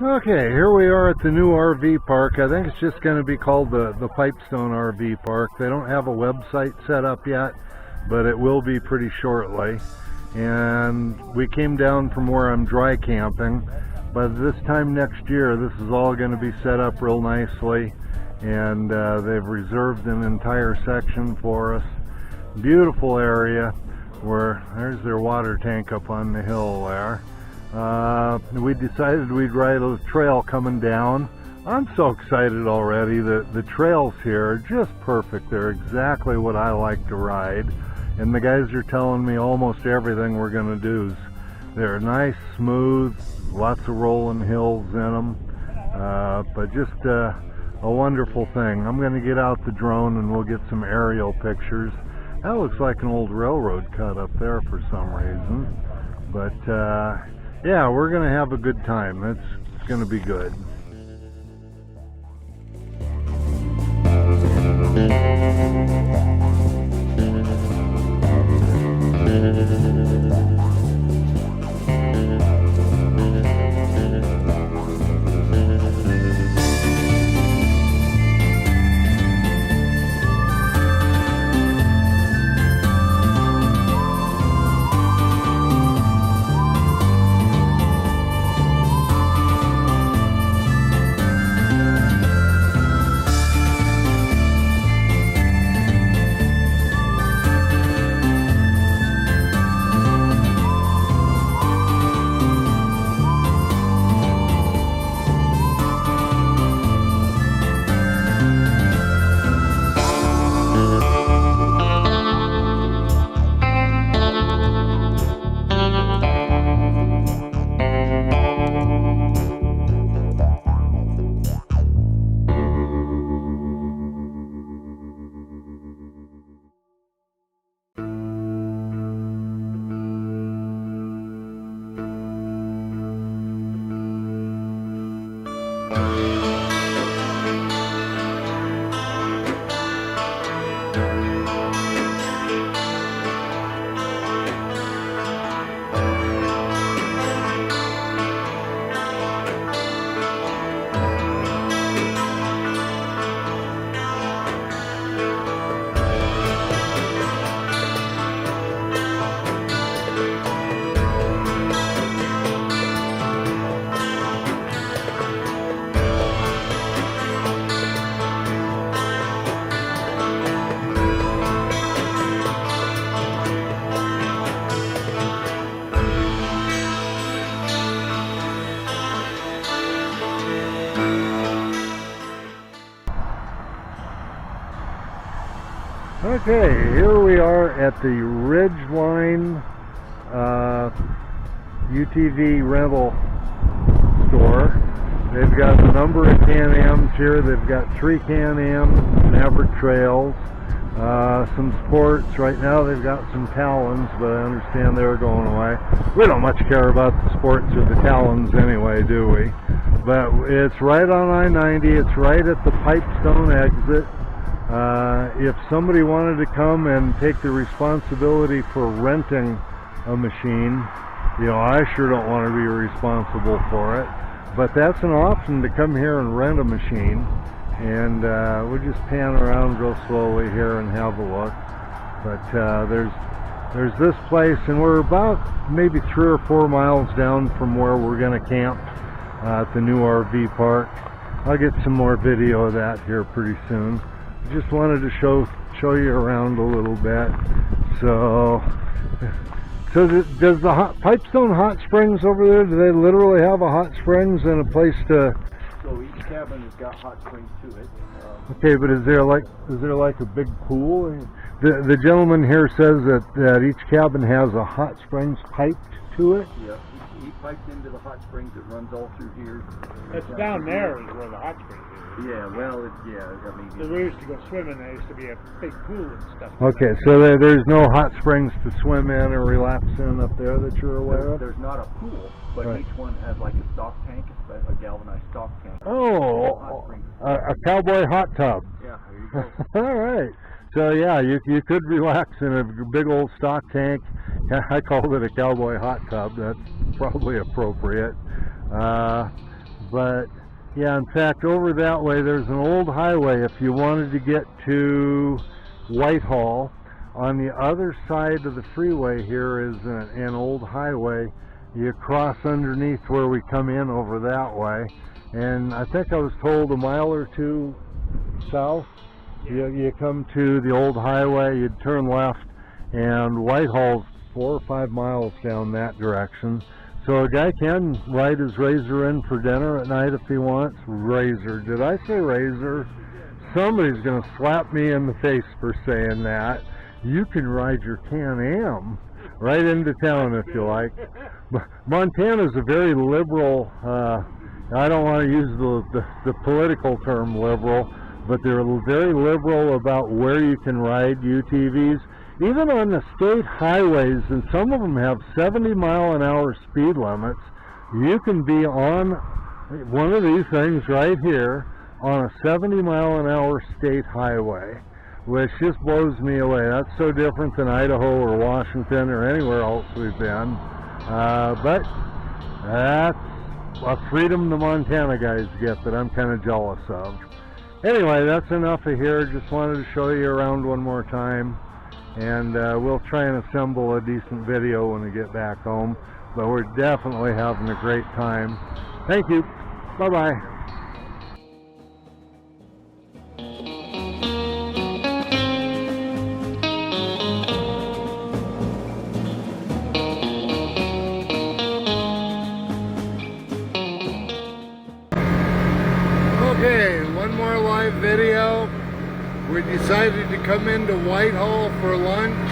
Okay, here we are at the new RV park. I think it's just going to be called the Pipestone RV Park. They don't have a website set up yet, but it will be pretty shortly. And we came down from where I'm dry camping. By this time next year, this is all going to be set up real nicely. And they've reserved an entire section for us. Beautiful area where there's their water tank up on the hill there. We decided we'd ride a trail coming down. I'm so excited already. The trails here are just perfect. They're exactly what I like to ride. And the guys are telling me almost everything we're going to do. They're nice, smooth, lots of rolling hills in them. But just a wonderful thing. I'm going to get out the drone and we'll get some aerial pictures. That looks like an old railroad cut up there for some reason. But yeah, we're going to have a good time. It's going to be good. Okay, here we are at the Ridgeline UTV rental store. They've got a number of Can-Ams here. They've got 3 Can-Ams, Maverick trails, some sports. Right now they've got some Talons, but I understand they're going away. We don't much care about the sports or the Talons anyway, do we? But it's right on I-90. It's right at the Pipestone exit. If somebody wanted to come and take the responsibility for renting a machine, you know, I sure don't want to be responsible for it. But that's an option, to come here and rent a machine. And we'll just pan around real slowly here and have a look. But there's this place, and we're about maybe 3 or 4 miles down from where we're going to camp at the new RV park. I'll get some more video of that here pretty soon. Just wanted to show you around a little bit. So does the Pipestone Hot Springs over there, do they literally have a hot springs and a place to? So each cabin has got hot springs to it. Okay, but is there like a big pool? The gentleman here says that each cabin has a hot springs piped to it. Yeah, he piped into the hot springs. It runs all through here. It's down there is where the hot springs is. Yeah, well, I mean... So we used to go swimming, there used to be a big pool and stuff. Okay, so there's no hot springs to swim in or relax in up there that you're aware of? There's not a pool, but right. Each one has like a stock tank, a galvanized stock tank. Oh, a cowboy hot tub. Yeah, there you go. All right. So yeah, you could relax in a big old stock tank. I called it a cowboy hot tub. That's probably appropriate. But yeah, in fact, over that way there's an old highway if you wanted to get to Whitehall. On the other side of the freeway here is an old highway. You cross underneath where we come in over that way, and I think I was told a mile or two south, you come to the old highway, you'd turn left, and Whitehall's 4 or 5 miles down that direction. So a guy can ride his Razor in for dinner at night if he wants. Razor, did I say Razor? Somebody's going to slap me in the face for saying that. You can ride your Can-Am right into town if you like. Montana's a very liberal, I don't want to use the political term liberal, but they're very liberal about where you can ride UTVs. Even on the state highways, and some of them have 70-mile-an-hour speed limits, you can be on one of these things right here on a 70-mile-an-hour state highway, which just blows me away. That's so different than Idaho or Washington or anywhere else we've been. But that's a freedom the Montana guys get that I'm kind of jealous of. Anyway, that's enough of here. Just wanted to show you around one more time. And we'll try and assemble a decent video when we get back home. But we're definitely having a great time. Thank you. Bye-bye. Okay, one more live video. We decided to come into Whitehall for lunch,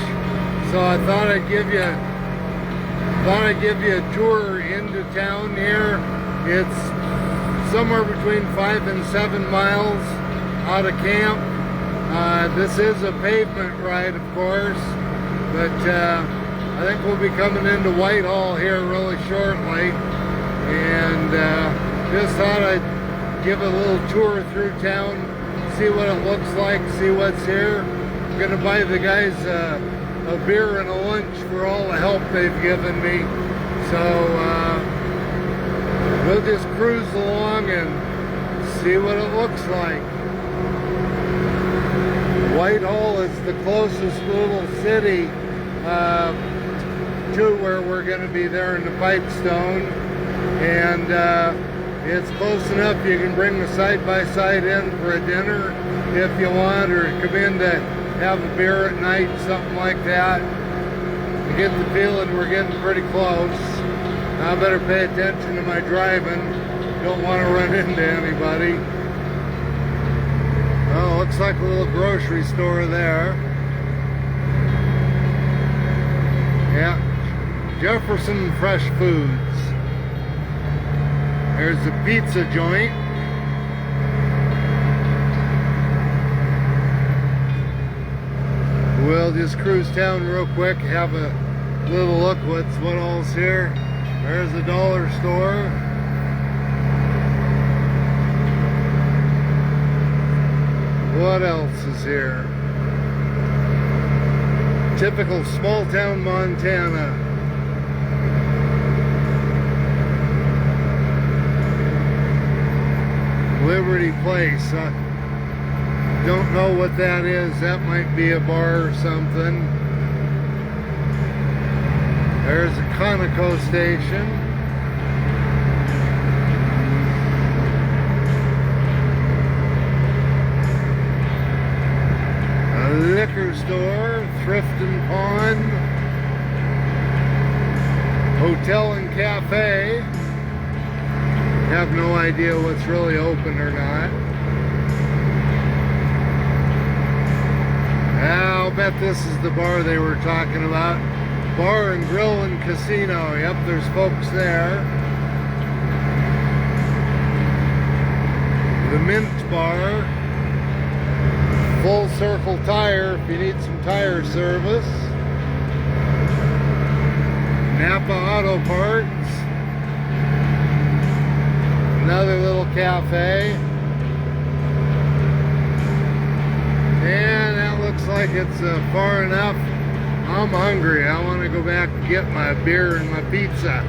so I thought I'd give you a tour into town here. It's somewhere between 5 and 7 miles out of camp. This is a pavement ride, of course, but I think we'll be coming into Whitehall here really shortly, and just thought I'd give a little tour through town, see what it looks like, see what's here. I'm gonna buy the guys a beer and a lunch for all the help they've given me. So we'll just cruise along and see what it looks like. Whitehall is the closest little city to where we're gonna be there in the Pipestone, and it's close enough you can bring the side-by-side in for a dinner if you want, or come in to have a beer at night, something like that. I get the feeling we're getting pretty close. I better pay attention to my driving. Don't want to run into anybody. Oh, looks like a little grocery store there. Yeah, Jefferson Fresh Foods. There's a pizza joint. We'll just cruise town real quick, have a little look what all's here. There's the dollar store. What else is here? Typical small town Montana. Liberty Place. I don't know what that is. That might be a bar or something. There's a Conoco station. A liquor store, Thrift and Pawn. Hotel and cafe. Have no idea what's really open or not. I'll bet this is the bar they were talking about. Bar and Grill and Casino. Yep, there's folks there. The Mint Bar. Full Circle Tire if you need some tire service. Napa Auto Parts. Another little cafe. And that looks like it's far enough. I'm hungry. I want to go back and get my beer and my pizza.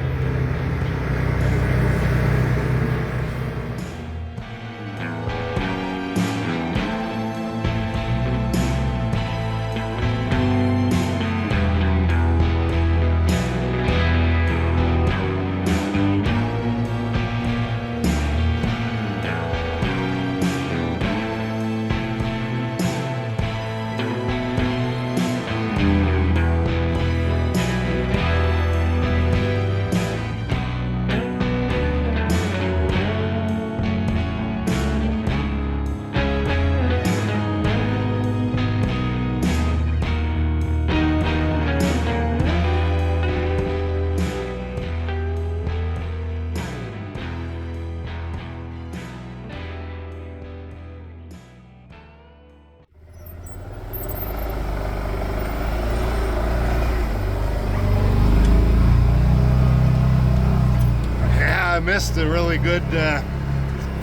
missed a really good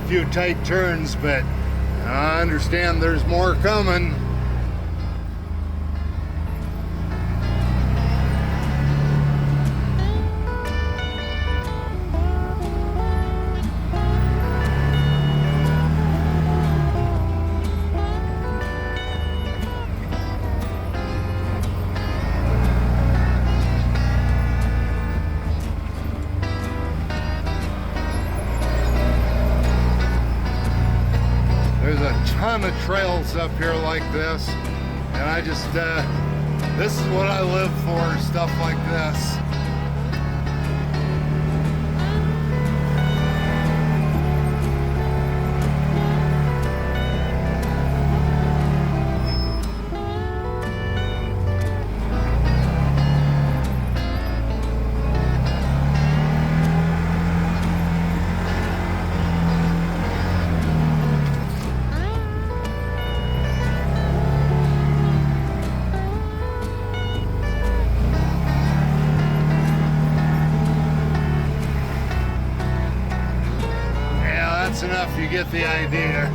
few tight turns, but I understand there's more coming. There's a ton of trails up here like this, and I just, this is what I live for, stuff like this. Enough, you get the idea.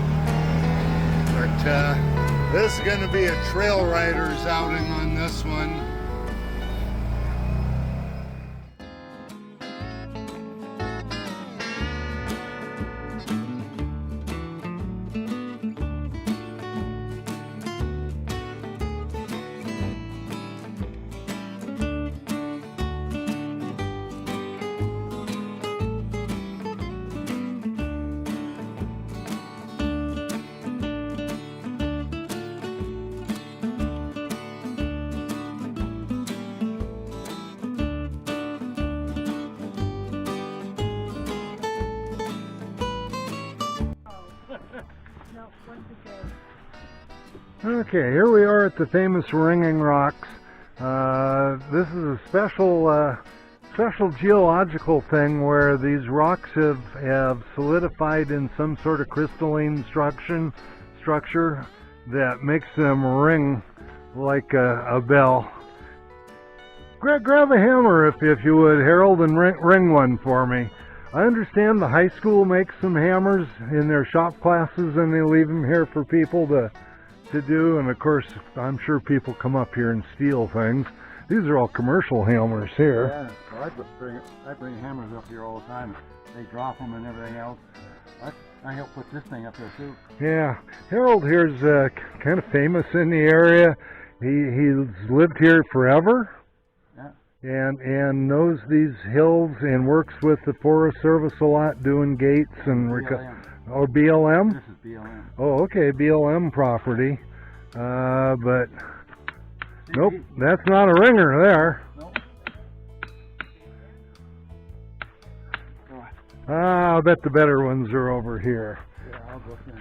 But this is going to be a trail riders outing on this one. Okay, here we are at the famous Ringing Rocks. This is a special geological thing where these rocks have solidified in some sort of crystalline structure that makes them ring like a bell. Grab a hammer if you would, Harold, and ring one for me. I understand the high school makes some hammers in their shop classes and they leave them here for people to do, and of course I'm sure people come up here and steal things. These are all commercial hammers here. Yeah, well, I bring hammers up here all the time. They drop them and everything else. I help put this thing up there too. Yeah, Harold here's kind of famous in the area. He's lived here forever. Yeah. And knows these hills and works with the Forest Service a lot doing gates and BLM. BLM? This is BLM. Oh, okay, BLM property. But nope, that's not a ringer there. Nope. I bet the better ones are over here. Yeah, I'll go through.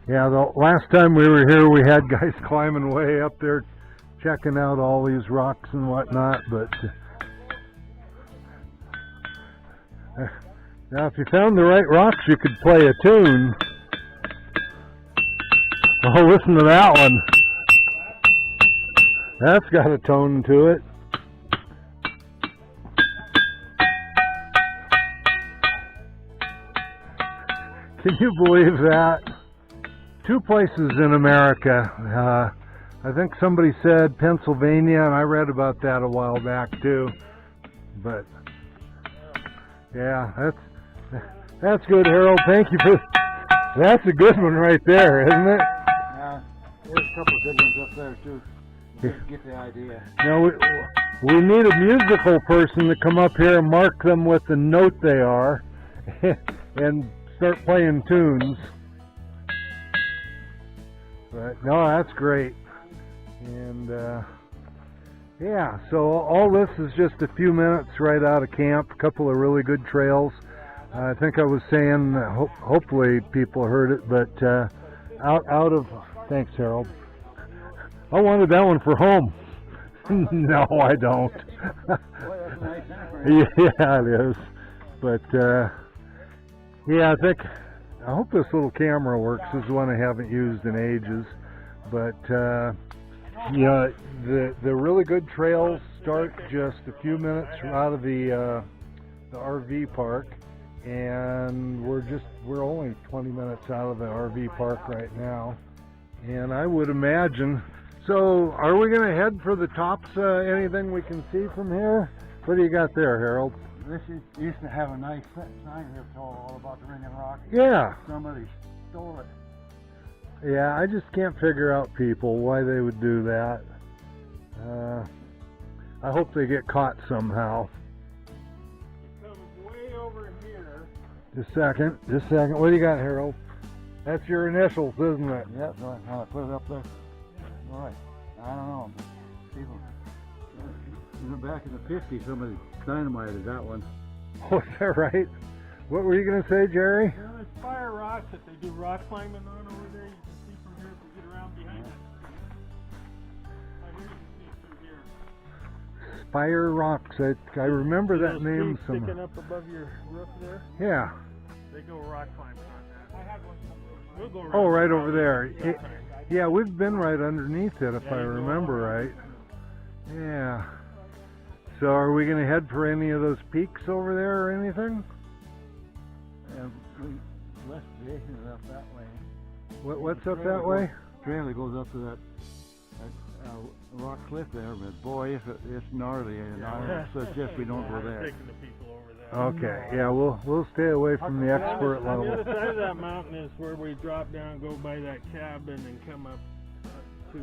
Yeah, the last time we were here, we had guys climbing way up there, checking out all these rocks and whatnot. But now, if you found the right rocks, you could play a tune. Oh, listen to that one. That's got a tone to it. Can you believe that? Two places in America. I think somebody said Pennsylvania, and I read about that a while back too. But yeah, that's good, Harold. Thank you for. That's a good one right there, isn't it? Yeah, there's a couple of good ones up there too. Get the idea. Now we need a musical person to come up here and mark them with the note they are, and start playing tunes. But no, that's great. And yeah, so all this is just a few minutes right out of camp. A couple of really good trails. I think I was saying, hopefully people heard it, but out of, thanks Harold. I wanted that one for home. No, I don't. Boy, that's a nice hammer. Yeah, it is. But yeah, I hope this little camera works. This is one I haven't used in ages. But yeah, the really good trails start just a few minutes out of the RV park, and we're only 20 minutes out of the RV park right now. And I would imagine, so are we going to head for the tops, anything we can see from here? What do you got there, Harold? This used to have a nice sign here told all about the Ring and Rock. Yeah. Somebody stole it. Yeah, I just can't figure out people why they would do that. I hope they get caught somehow. It comes way over here. Just a second. What do you got, Harold? That's your initials, isn't it? Yep, so I want to put it up there. All right. I don't know. People, in the back in the 50s, somebody dynamited that one. Oh, is that right? What were you going to say, Jerry? Well, there's fire rocks that they do rock climbing on over there. You can see from here if you get around behind it. I hear you can see it through here. Fire Rocks. I remember that name Those trees somewhere. sticking up above your roof there. Yeah. They go rock climbing on that. I had one. We'll go Oh, right over there. there. Yeah, we've been right underneath it, if Yeah, I you go remember all right. Yeah. So are we going to head for any of those peaks over there or anything? And West Jason is up that way. What's up that way? Trail that goes up to that rock cliff there, but boy, it's gnarly, and I suggest we don't go there. Taking the people over there. Okay, yeah, we'll stay away from the expert On the level. other side of that mountain is where we drop down, go by that cabin, and come up to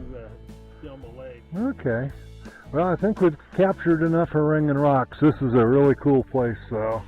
Delmoe Lake. Okay. Well, I think we've captured enough of Ring and Rocks. This is a really cool place, though.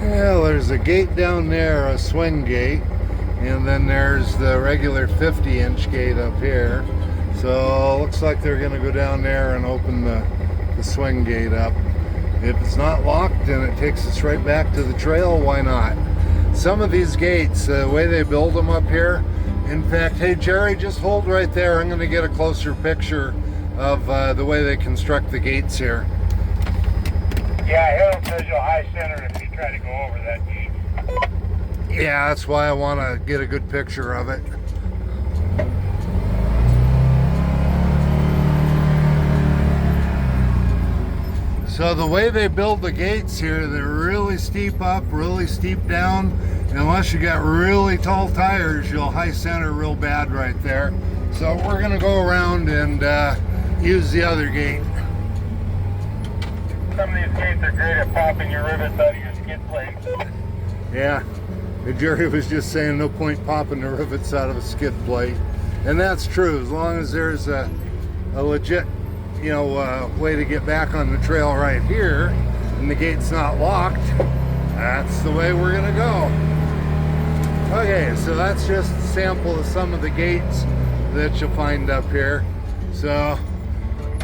Well, there's a gate down there, a swing gate, and then there's the regular 50-inch gate up here. So looks like they're going to go down there and open the swing gate up. If it's not locked and it takes us right back to the trail, why not? Some of these gates, the way they build them up here, in fact, hey Jerry, just hold right there. I'm going to get a closer picture of the way they construct the gates here. Yeah, Harold says you'll high center if you try to go over that gate. Yeah, that's why I want to get a good picture of it. So the way they build the gates here, they're really steep up, really steep down, unless you got really tall tires, you'll high center real bad right there. So we're gonna go around and use the other gate. Some of these gates are great at popping your rivets out of your skid plate. Yeah, Jerry was just saying no point popping the rivets out of a skid plate. And that's true, as long as there's a legit, you know, way to get back on the trail right here, and the gate's not locked, that's the way we're gonna go. Okay, so that's just a sample of some of the gates that you'll find up here. So,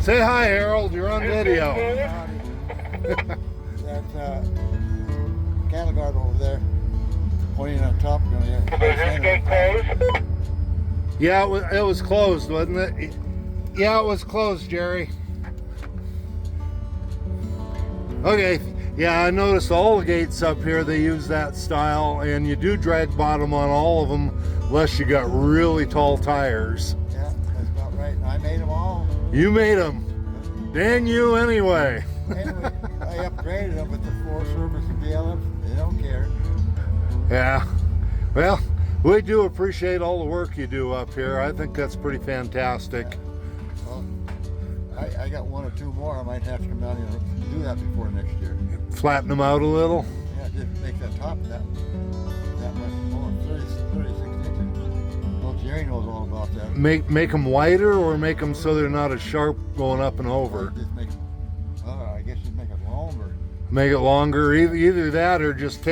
say hi, Harold, you're on video. That's cattle guard over there, pointing on top. Is this gate closed? Yeah, it was closed, wasn't it? Yeah, it was closed, Jerry. Okay, yeah, I noticed all the gates up here, they use that style, and you do drag bottom on all of them, unless you got really tall tires. Yeah, that's about right. I made them all. You made them. Dang you anyway. Anyway, I upgraded them with the 4-service BLF. They don't care. Yeah, well, we do appreciate all the work you do up here. I think that's pretty fantastic. Well, I got 1 or 2 more. I might have to come down here and do that before next year. Flatten them out a little. Yeah, just make that top that much more. 36 inches. Well, Jerry knows all about that. Make them wider, or make them so they're not as sharp going up and over. Just make, I guess you'd make it longer. Make it longer, either that or just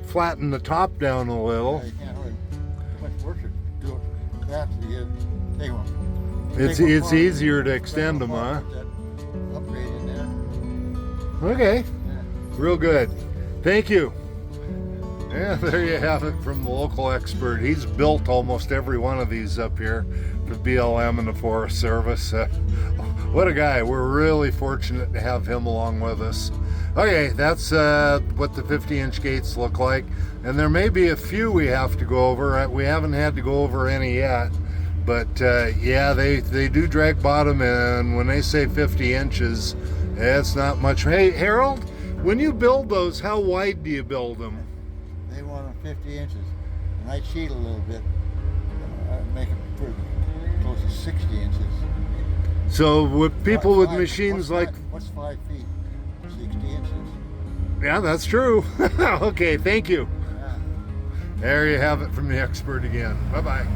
flatten the top down a little. Yeah, you can't really, too much work to do it. That to get take one. It's easier to extend them, huh? Upgrade in there. Okay, Yeah. real good. Thank you. Yeah, there you have it from the local expert. He's built almost every one of these up here for BLM and the Forest Service. What a guy. We're really fortunate to have him along with us. Okay, that's what the 50-inch gates look like. And there may be a few we have to go over. We haven't had to go over any yet. But yeah, they do drag bottom, and when they say 50 inches, it's not much. Hey, Harold, when you build those, how wide do you build them? They want them 50 inches. And I cheat a little bit. Make them pretty close to 60 inches. So with people with machines like... What's 5 feet? 60 inches. Yeah, that's true. Okay, thank you. Yeah. There you have it from the expert again. Bye-bye.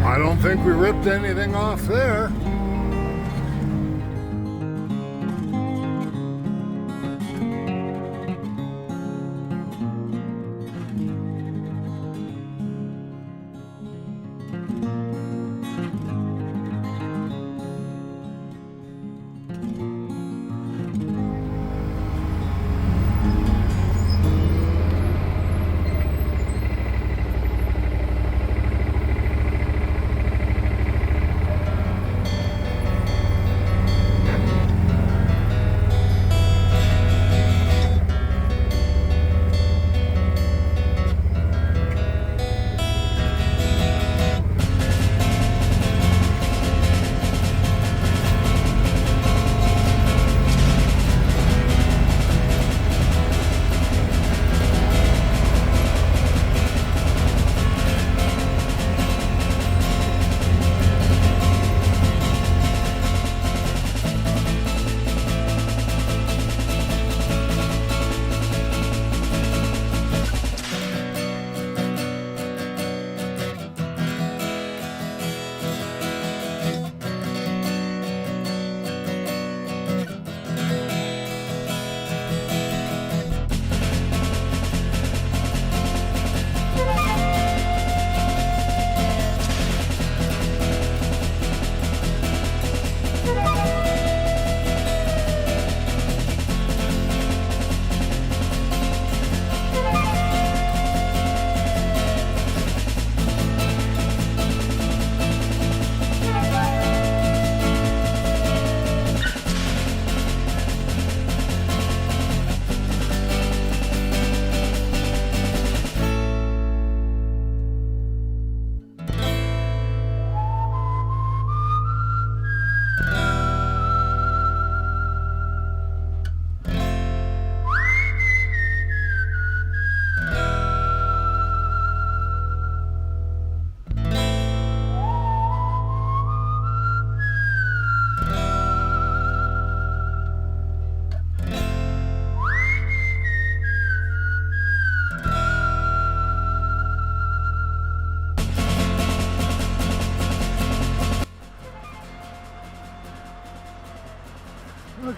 I don't think we ripped anything off there.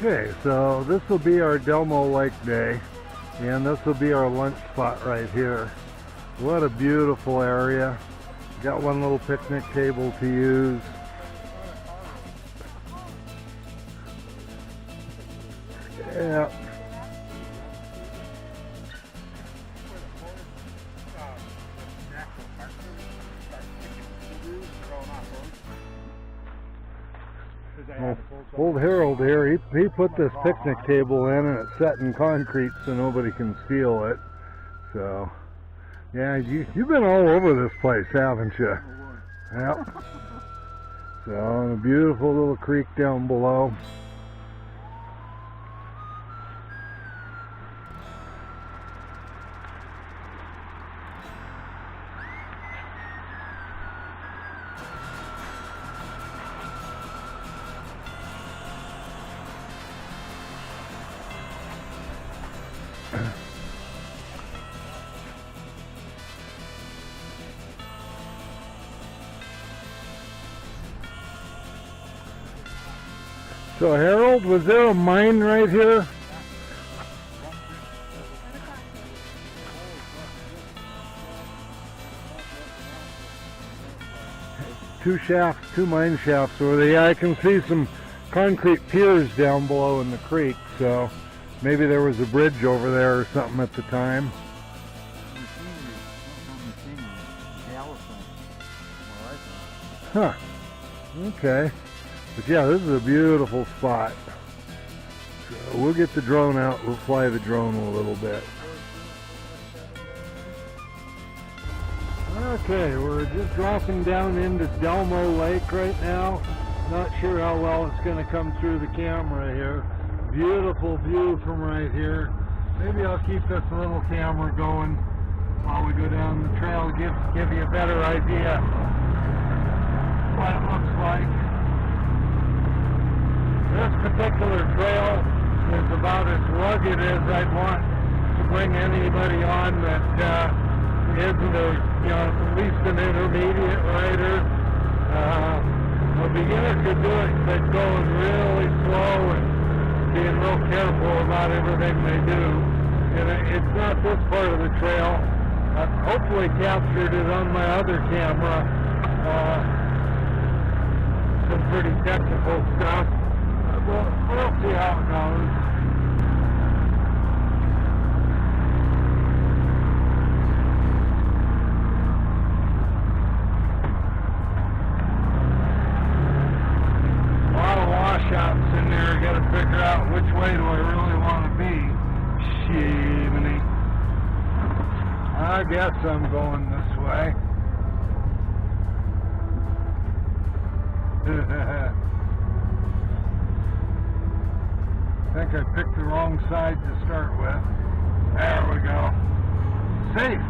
Okay, so this will be our Delmoe Lake day, and this will be our lunch spot right here. What a beautiful area. Got one little picnic table to use. Yeah. Well, old Harold here, he put this picnic table in and it's set in concrete so nobody can steal it. So, yeah, you've been all over this place, haven't you? Yep. So, a beautiful little creek down below. So Harold, was there a mine right here? Two shafts, two mine shafts over there. Yeah, I can see some concrete piers down below in the creek, so maybe there was a bridge over there or something at the time. Huh. Okay. But yeah, this is a beautiful spot. So we'll get the drone out. We'll fly the drone a little bit. Okay, we're just dropping down into Delmoe Lake right now. Not sure how well it's going to come through the camera here. Beautiful view from right here. Maybe I'll keep this little camera going while we go down the trail. Give you a better idea what it looks like. This particular trail is about as rugged as I'd want to bring anybody on that isn't at least an intermediate rider. A beginner could do it, but going really slow and being real careful about everything they do. And it's not this part of the trail. I've hopefully captured it on my other camera. Some pretty technical stuff. We'll see how it goes. A lot of washouts in there. Got to figure out which way do I really want to be. Shiminy. I guess I'm going this way. I think I picked the wrong side to start with. There we go. Safe.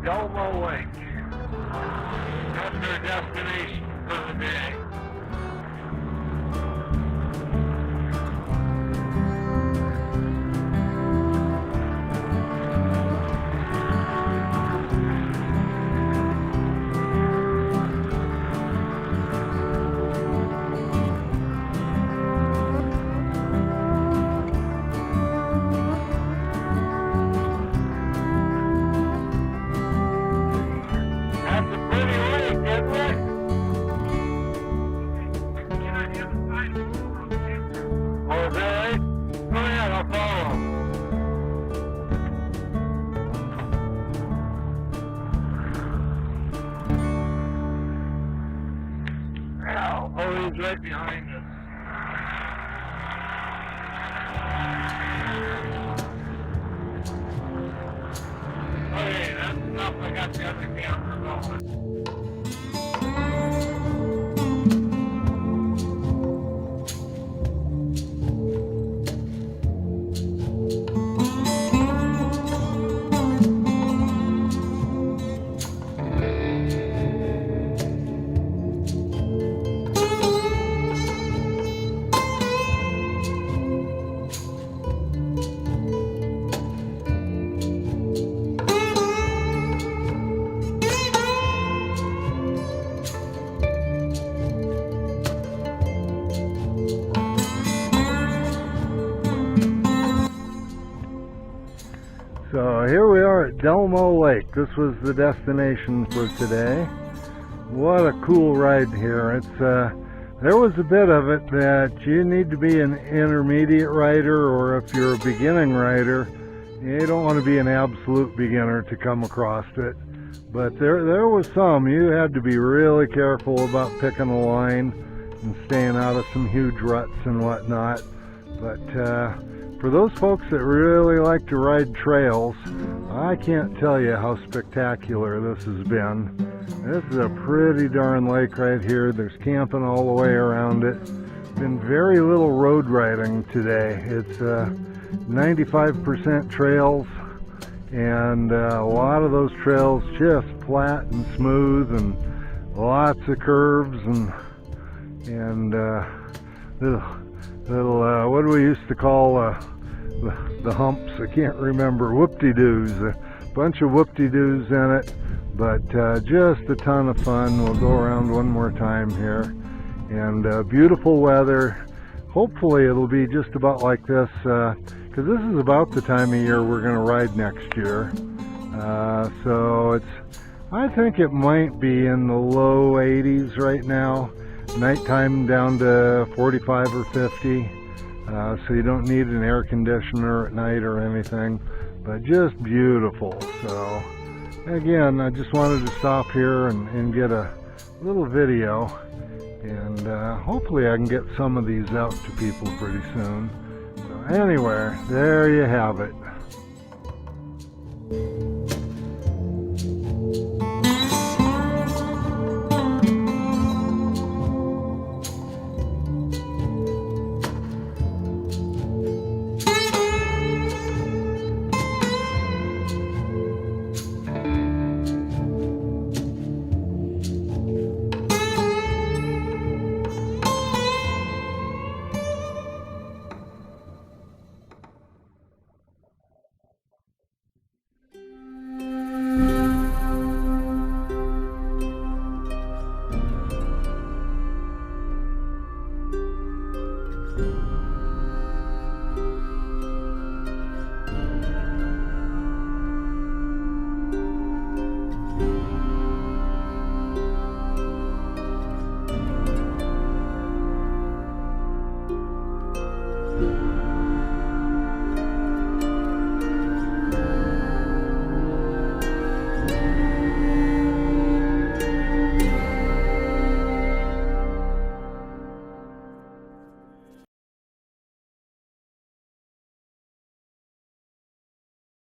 Delmoe Lake. That's our destination for the day. He's right behind us. I got the other camera going. So here we are at Delmoe Lake. This was the destination for today. What a cool ride here. It's there was a bit of it that you need to be an intermediate rider, or if you're a beginning rider, you don't want to be an absolute beginner to come across it. But there was some. You had to be really careful about picking a line and staying out of some huge ruts and whatnot. But for those folks that really like to ride trails, I can't tell you how spectacular this has been. This is a pretty darn lake right here. There's camping all the way around it. Been very little road riding today. It's 95% trails, and a lot of those trails just flat and smooth, and lots of curves and little what do we used to call the humps? I can't remember. Whoop-de-doos. A bunch of whoop-de-doos in it, but just a ton of fun. We'll go around one more time here, and beautiful weather. Hopefully it'll be just about like this, because this is about the time of year we're going to ride next year. So I think it might be in the low 80s right now. Nighttime down to 45 or 50. So you don't need an air conditioner at night or anything, but just beautiful. So again, I just wanted to stop here and get a little video, and hopefully I can get some of these out to people pretty soon. So anyway, there you have it.